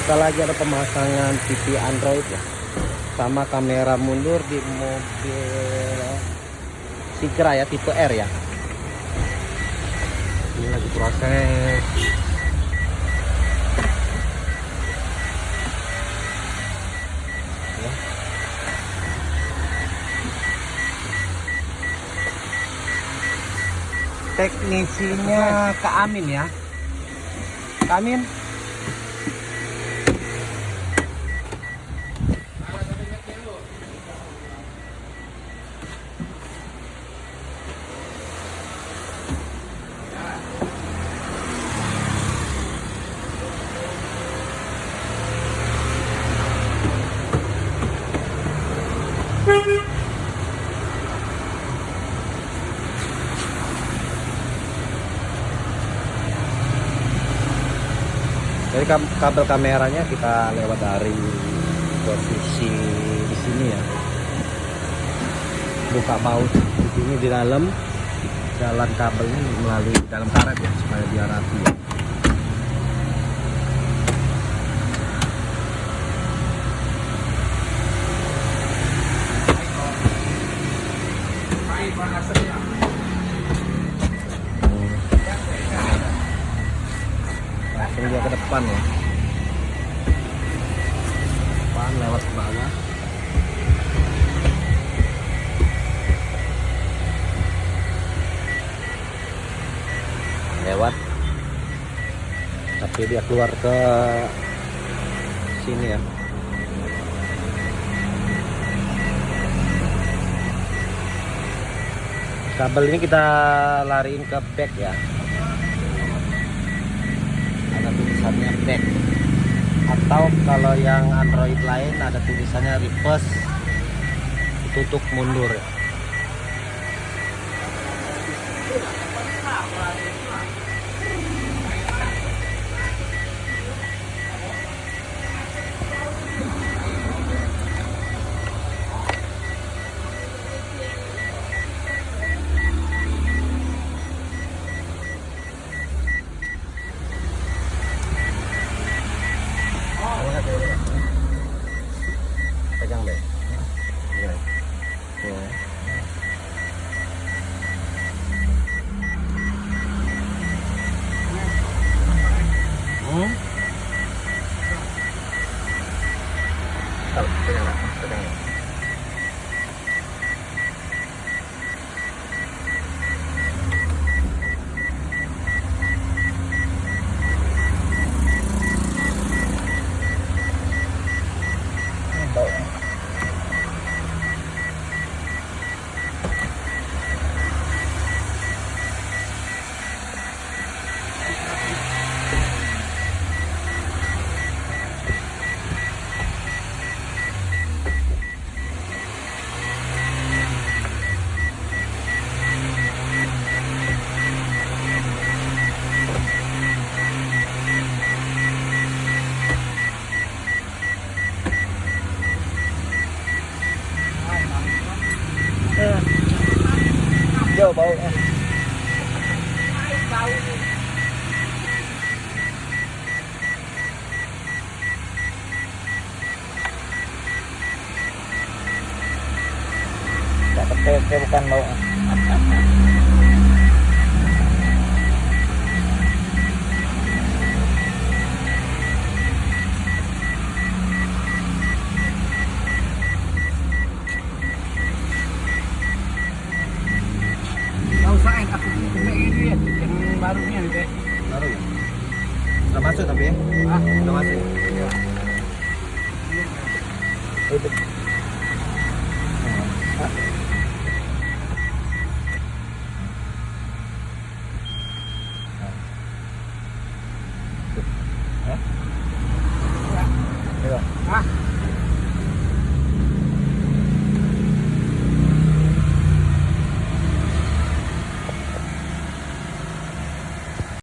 Bentar lagi ada pemasangan TV Android ya, sama kamera mundur di mobil Sigra ya, tipe R ya. Ini lagi proses. Ya. Teknisinya Kak Amin ya. Kak Amin. Jadi kabel kameranya kita lewat dari posisi di sini ya. Buka paus di sini di dalam, jalan kabelnya melalui dalam karet ya, supaya biar rapi ya. Langsung dia ke depan ya, depan lewat ke bawah, lewat, tapi dia keluar ke sini ya. Kabel ini kita lariin ke back ya, ada tulisannya back, atau kalau yang Android lain ada tulisannya reverse, itu untuk mundur ya. Pegang deh. Ya. Ya. Pegang. Jauh baunya. Kayak bukan bau. Usahain aku ini yang barunya nih teh. Baru ya? Udah masuk tapi ya? Ah, Udah masuk. iya. Itu